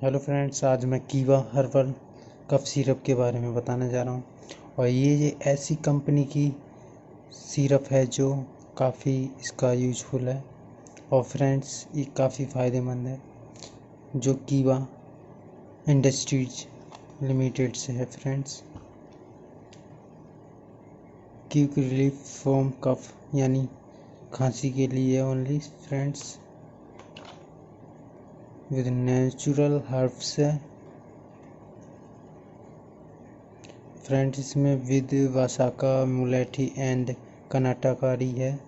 Hello friends, आज मैं कीवा हर्बल कफ सिरप के बारे में बताने जा रहा हूँ। और ये ऐसी कंपनी की सिरप है जो काफ़ी इसका यूजफुल है। और फ्रेंड्स, ये काफ़ी फ़ायदेमंद है, जो कीवा इंडस्ट्रीज लिमिटेड से है। फ्रेंड्स, क्विक रिलीफ फ्रॉम कफ यानी खांसी के लिए only. Friends, with natural herbs है। फ्रेंड्स, इसमें विद वसाका, मुलेठी एंड कर्नाटकारी है।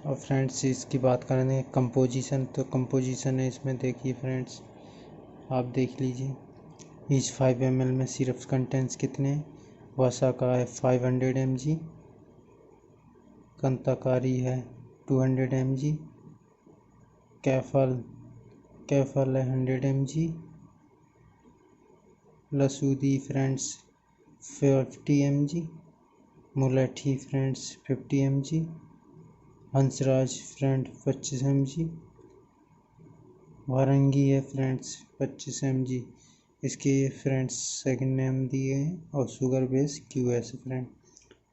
और फ्रेंड्स, इसकी बात करें कंपोजिशन, तो कंपोजिशन है इसमें, देखिए फ्रेंड्स, आप देख लीजिए। ईच 5 ml में सिरप कंटेंट्स कितने। वसाका है 500 mg, कर्नाटकारी है 200 mg, कैफल है 100 mg, लसूदी फ्रेंड्स 50 mg, मुलेठी फ्रेंड्स 50 mg, हंसराज फ्रेंड 25 mg, वारंगी है फ्रेंड्स 25 mg। इसके फ्रेंड्स सेकंड नेम दिए हैं और शुगर बेस QS फ्रेंड।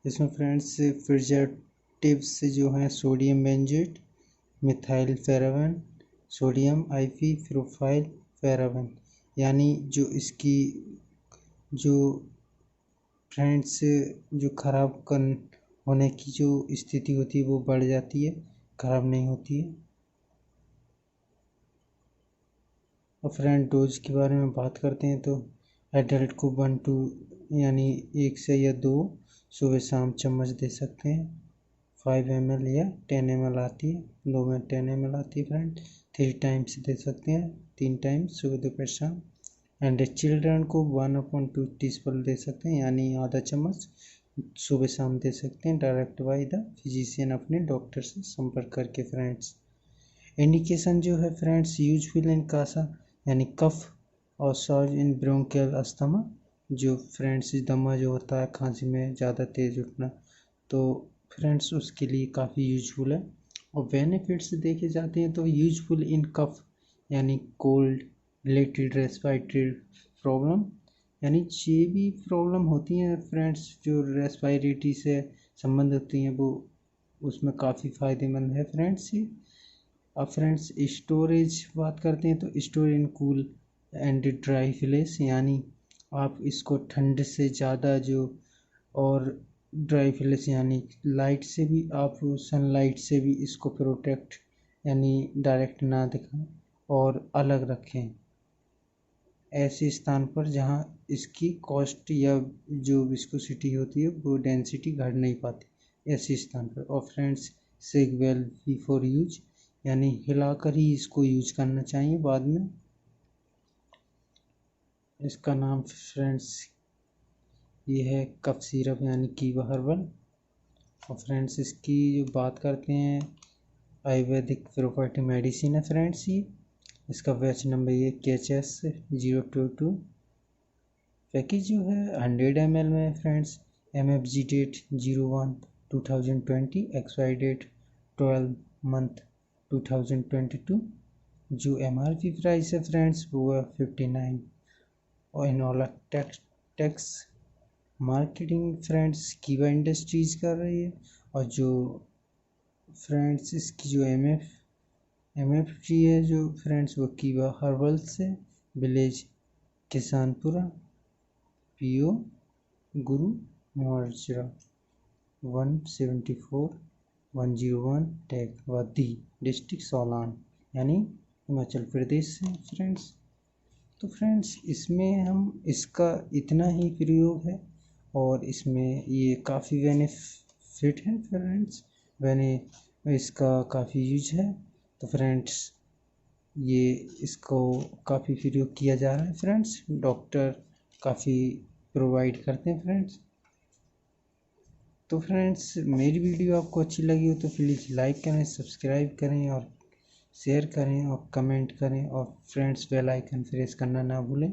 इसमें फ्रेंड्स प्रिजर्वेटिव्स जो हैं sodium benzoate, methyl paraben, sodium IP propyl paraben, यानी जो इसकी जो फ्रेंड्स जो खराब होने की जो स्थिति होती है वो बढ़ जाती है, खराब नहीं होती है। और फ्रेंड, डोज के बारे में बात करते हैं तो एडल्ट को 1 यानी 1 से या 2 सुबह शाम चम्मच दे सकते हैं। 5 ml या 10 ml आती है, 2 में 10 ml आती है फ्रेंड। 3 टाइम्स दे सकते हैं, 3 टाइम्स सुबह दोपहर शाम। एंड चिल्ड्रन को 1/2 टीस्पून दे सकते हैं, यानी आधा चम्मच सुबह शाम दे सकते हैं, डायरेक्ट बाय द फिजिशियन, अपने डॉक्टर से संपर्क करके। फ्रेंड्स, इंडिकेशन जो है फ्रेंड्स, यूजफुल इन कासा यानी कफ और सॉज इन ब्रोंकियल अस्थमा, जो फ्रेंड्स दमा जो होता है खांसी में ज़्यादा तेज़ उठना, तो फ्रेंड्स उसके लिए काफ़ी यूजफुल है। और बेनिफिट्स देखे जाते हैं तो यूजफुल इन कफ यानी कोल्ड रिलेटेड रेस्पिरेटरी प्रॉब्लम, यानी ये भी प्रॉब्लम होती हैं फ्रेंड्स जो रेस्पिरेटरी से संबंध होती हैं, वो उसमें काफ़ी फ़ायदेमंद है फ्रेंड्स ये। अब फ्रेंड्स, स्टोरेज बात करते हैं तो store in cool and dry place, यानी आप इसको ठंड से ज़्यादा जो और ड्राई प्लेस यानी लाइट से भी, आप सनलाइट से भी इसको प्रोटेक्ट यानी डायरेक्ट ना दिखाएं और अलग रखें ऐसे स्थान पर जहां इसकी कॉस्ट या जो विस्कोसिटी होती है वो डेंसिटी घट नहीं पाती, ऐसे स्थान पर। और friends, shake well before use, यानी हिलाकर ही इसको यूज करना चाहिए बाद में। इसका नाम फ्रेंड्स ये है कफ सिरप यानी कीवा हर्बल। और फ्रेंड्स, इसकी जो बात करते हैं, आयुर्वेदिक प्रॉपर्टी मेडिसिन है फ्रेंड्स ये। इसका बैच नंबर ये KHS 022। पैकेज जो है 100 ml में friends. MFG date 01/2020, expiry date 12/2022। जो MRP प्राइस है फ्रेंड्स वो है 59। और इनोला टैक्स मार्केटिंग फ्रेंड्स कीवा इंडस्ट्रीज कर रही है। और जो फ्रेंड्स इसकी जो MFG है जो फ्रेंड्स वो कीवा हर्बल से, विलेज किसानपुरा, PO गुरु मोर्चरा 174-101 टैग वादी, डिस्ट्रिक्ट सोलान यानी हिमाचल प्रदेश से फ्रेंड्स। तो फ्रेंड्स, इसमें हम इसका इतना ही प्रयोग है और इसमें ये काफ़ी बेनिफिट है फ्रेंड्स, इसका काफ़ी यूज है। तो फ्रेंड्स, ये इसको काफ़ी प्रयोग किया जा रहा है फ्रेंड्स, डॉक्टर काफ़ी प्रोवाइड करते हैं फ्रेंड्स। तो फ्रेंड्स, मेरी वीडियो आपको अच्छी लगी हो तो प्लीज़ लाइक करें, सब्सक्राइब करें और शेयर करें और कमेंट करें। और फ्रेंड्स, बेल आइकन प्रेस करना ना भूलें।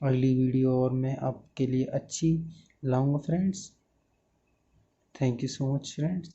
अगली वीडियो और मैं आपके लिए अच्छी लाऊंगा friends. Thank you so much friends.